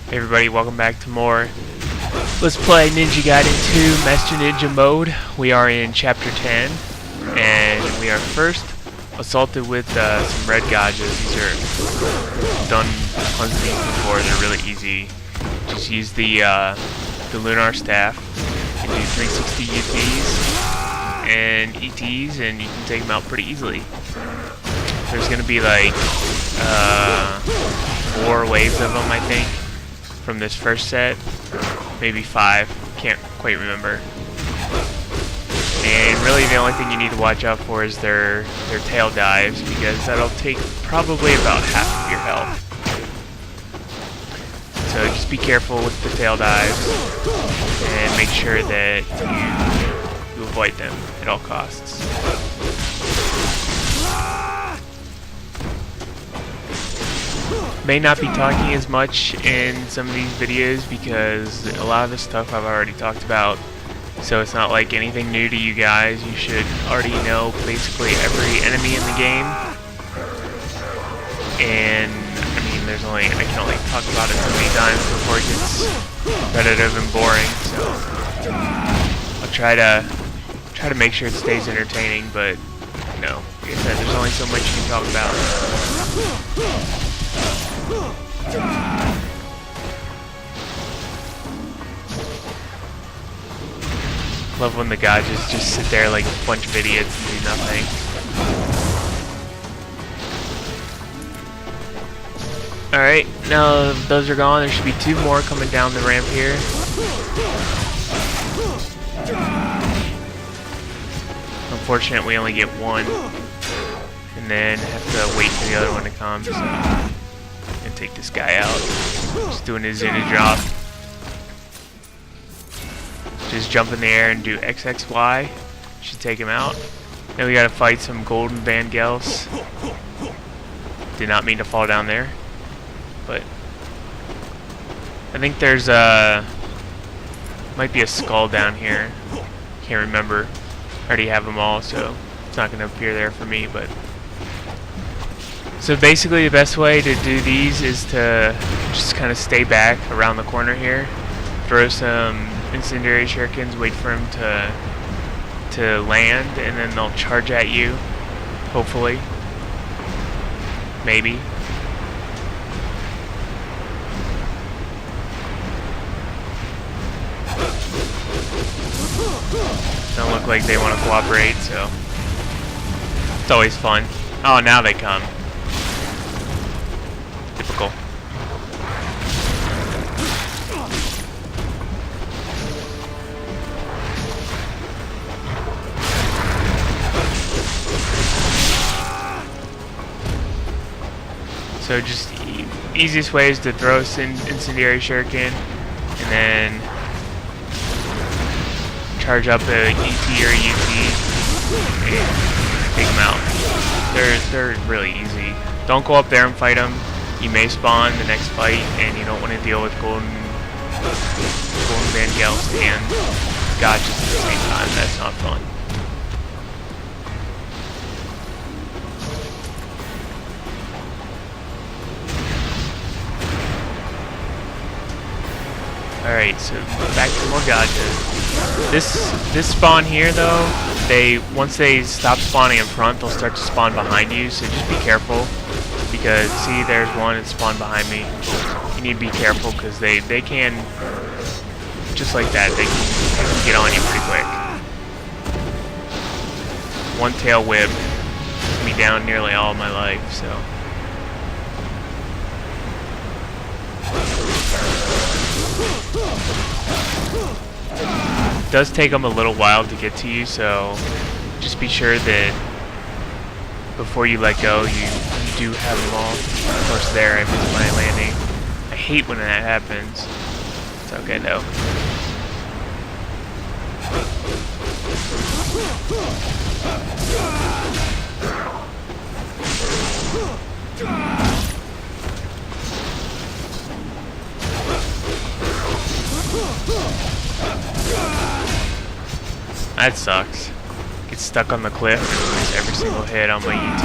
Hey everybody, welcome back to more Let's Play Ninja Gaiden 2 Master Ninja Mode. We are in Chapter 10, and we are first assaulted with some red gouges. These are done tons of these before, they're really easy. Just use the lunar staff and do 360 UTs and ETs, and you can take them out pretty easily. There's going to be like 4 waves of them, I think, from this first set. Maybe 5, can't quite remember. And really the only thing you need to watch out for is their tail dives, because that'll take probably about half of your health. So just be careful with the tail dives and make sure that you avoid them at all costs. May not be talking as much in some of these videos because a lot of the stuff I've already talked about, so it's not like anything new to you guys. You should already know basically every enemy in the game, and I mean I can only talk about it so many times before it gets repetitive and boring, so I'll try to make sure it stays entertaining, but you know, like I said, there's only so much you can talk about. Love when the gouges just sit there like a bunch of idiots and do nothing. Alright, now those are gone. There should be 2 more coming down the ramp here. Unfortunately, we only get 1. And then have to wait for the other one to come, so I'm gonna take this guy out. Just doing his Zuna drop. Just jump in the air and do XXY. Should take him out. Then we gotta fight some golden gaels. Did not mean to fall down there, but I think there's might be a skull down here. Can't remember. I already have them all, so it's not gonna appear there for me. But so basically, the best way to do these is to just kind of stay back around the corner here, throw some incendiary shurikens, wait for them to land, and then they'll charge at you, hopefully, maybe. Don't look like they want to cooperate, so it's always fun. Oh, now they come. Typical. So just easiest way is to throw incendiary shuriken and then charge up a ET or a UT and take them out. They're really easy. Don't go up there and fight them. You may spawn the next fight, and you don't want to deal with golden gaels and gouges at the same time. That's not fun. Alright, so back to more gouges. This spawn here though, once they stop spawning in front, they'll start to spawn behind you, so just be careful. Because see, there's one that spawned behind me. You need to be careful because they can, just like that, they can get on you pretty quick. One tail whip took me down nearly all my life, so. It does take them a little while to get to you, so just be sure that before you let go, you do have them all. Of course, there I missed my landing. I hate when that happens. It's okay though. That sucks. Get stuck on the cliff and lose every single hit on my ET.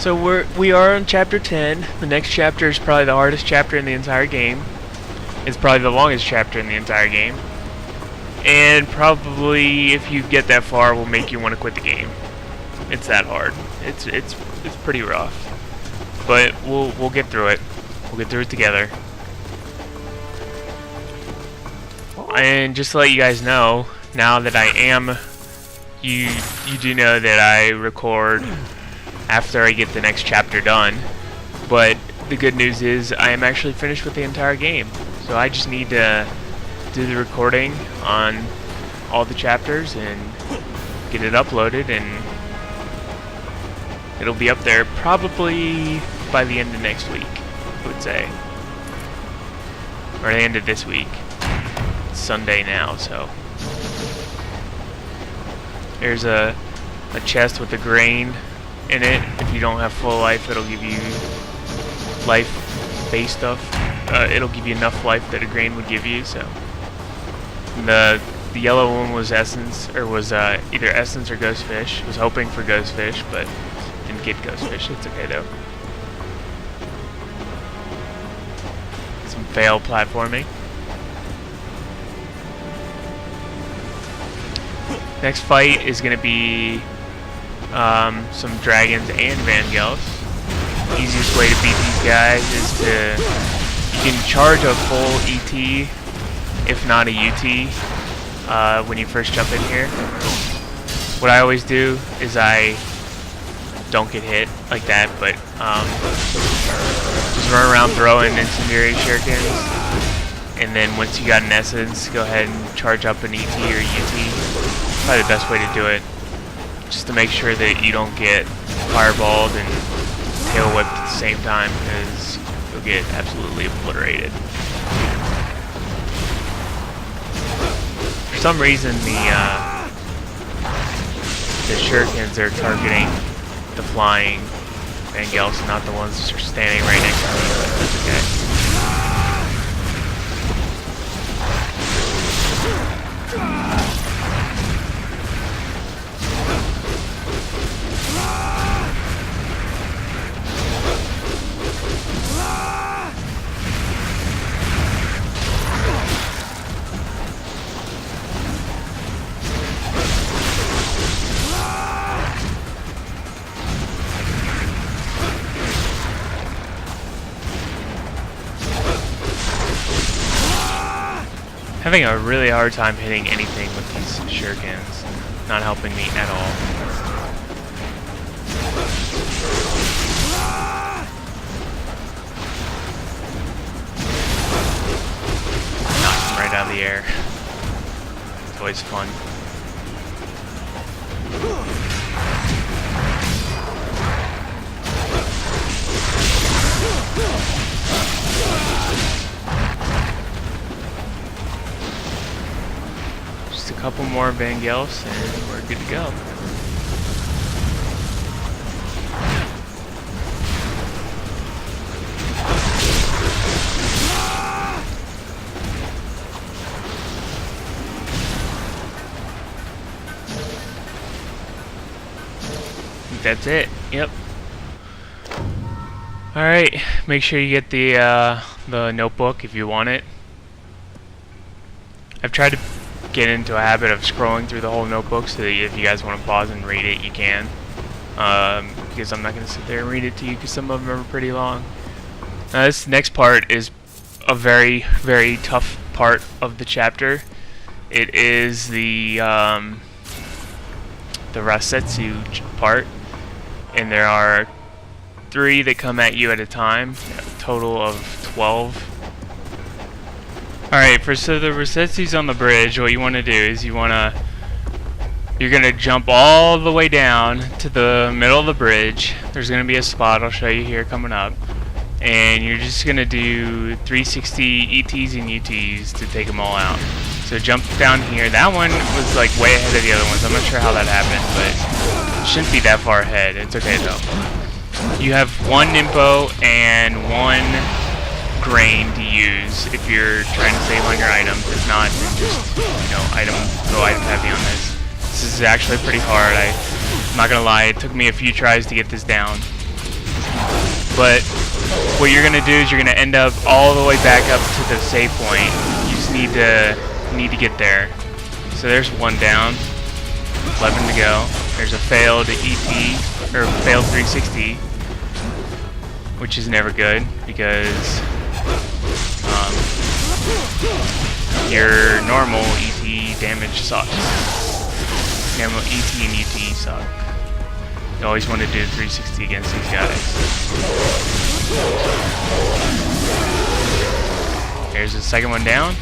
So we are on chapter 10. The next chapter is probably the hardest chapter in the entire game. It's probably the longest chapter in the entire game. And probably, if you get that far, will make you want to quit the game. It's that hard. It's pretty rough. But we'll get through it. We'll get through it together. And just to let you guys know, now that I am, you do know that I record after I get the next chapter done. But the good news is I am actually finished with the entire game. So I just need to do the recording on all the chapters and get it uploaded, and it'll be up there probably by the end of next week, I would say. Or the end of this week. It's Sunday now, so. There's a chest with a grain in it. If you don't have full life, it'll give you life-based stuff. It'll give you enough life that a grain would give you, so. The yellow one was essence, or was either essence or ghost fish. Was hoping for ghost fish, but didn't get ghost fish. It's okay though. Some fail platforming. Next fight is gonna be some dragons and Van Gels. Easiest way to beat these guys is to you can charge a full ET, if not a UT, when you first jump in here. What I always do is I don't get hit like that, but just run around throwing incendiary shurikens, and then once you got an essence, go ahead and charge up an ET or UT. Probably the best way to do it, just to make sure that you don't get fireballed and tail whipped at the same time, because you'll get absolutely obliterated. For some reason, the shurikens are targeting the flying Van Gels, not the ones that are standing right next to me, but that's okay. Having a really hard time hitting anything with these shurikens. Not helping me at all. Knock them right out of the air. It's always fun. Just a couple more Van Gels and we're good to go. That's it. Yep. Alright, make sure you get the notebook if you want it. I've tried to get into a habit of scrolling through the whole notebook so that if you guys want to pause and read it, you can. Because I'm not going to sit there and read it to you because some of them are pretty long. This next part is a very, very tough part of the chapter. It is the Rasu part. And there are 3 that come at you at a time, a total of 12. Alright, so the Rasetsu's on the bridge, what you want to do is you're going to jump all the way down to the middle of the bridge. There's going to be a spot I'll show you here coming up. And you're just going to do 360 ETs and UTs to take them all out. So jump down here. That one was like way ahead of the other ones. I'm not sure how that happened, but it shouldn't be that far ahead. It's okay though. You have 1 Nimpo and 1 grain to use if you're trying to save on your items. If not, then just, go item heavy on this. This is actually pretty hard. I'm not gonna lie, it took me a few tries to get this down. But what you're gonna do is you're gonna end up all the way back up to the save point. You just need to get there. So there's one down, 11 to go. There's a failed ET or failed 360, which is never good because your normal ET damage sucks. Normal ET and UT suck. You always want to do 360 against these guys. There's the second one down.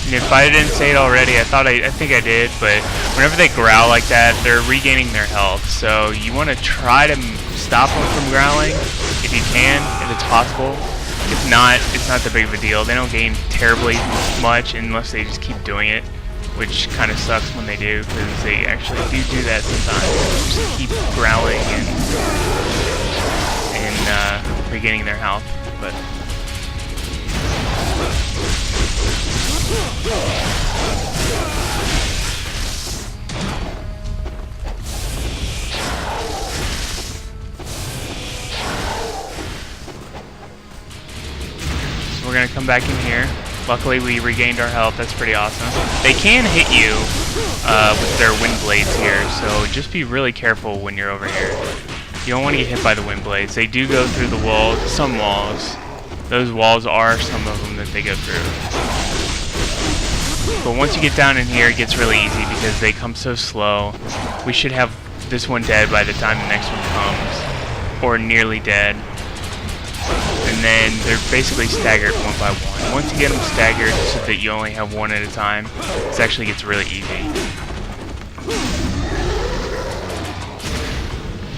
And if I didn't say it already, I think I did, but whenever they growl like that, they're regaining their health. So you want to try to stop them from growling if you can, if it's possible. If not, it's not that big of a deal. They don't gain terribly much unless they just keep doing it, which kind of sucks when they do, because they actually do that sometimes. Just keep growling and regaining their health. But so we're gonna come back in here. Luckily we regained our health, that's pretty awesome. They can hit you with their wind blades here, so just be really careful when you're over here. You don't want to get hit by the wind blades. They do go through the walls, some walls. Those walls are some of them that they go through. But once you get down in here, it gets really easy because they come so slow. We should have this one dead by the time the next one comes, or nearly dead. And then they're basically staggered one by one. Once you get them staggered so that you only have one at a time, this actually gets really easy.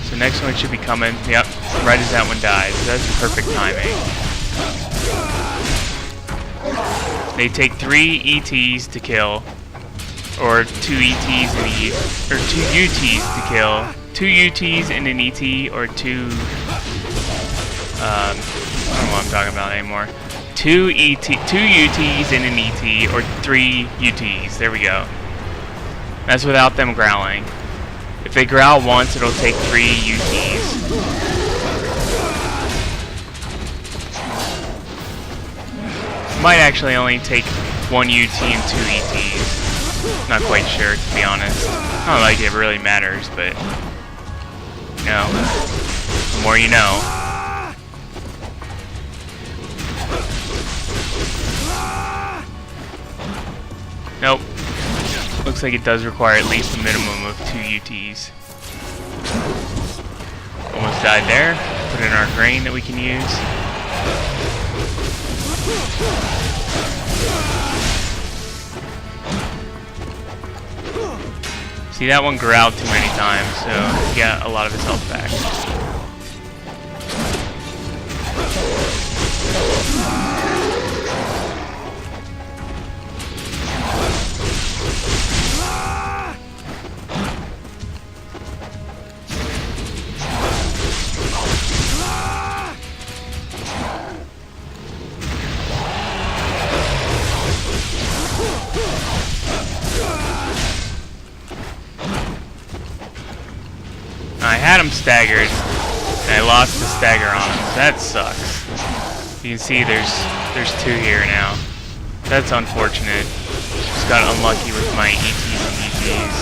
So next one should be coming. Yep, right as that one dies. That's perfect timing. They take 3 ETs to kill, or 2 ETs and or 2 UTs to kill, 2 UTs and an ET, or 2. I don't know what I'm talking about anymore. 2 UTs and an ET, or 3 UTs. There we go. That's without them growling. If they growl once, it'll take 3 UTs. Might actually only take 1 UT and 2 ETs. Not quite sure, to be honest. Not like it really matters, but you know, the more you know. Nope. Looks like it does require at least a minimum of 2 UTs. Almost died there. Put in our grain that we can use. See, that one growled too many times, so he got a lot of his health back. I had him staggered, and I lost the stagger on him. That sucks. You can see there's 2 here now. That's unfortunate. Just got unlucky with my ETs and EGs.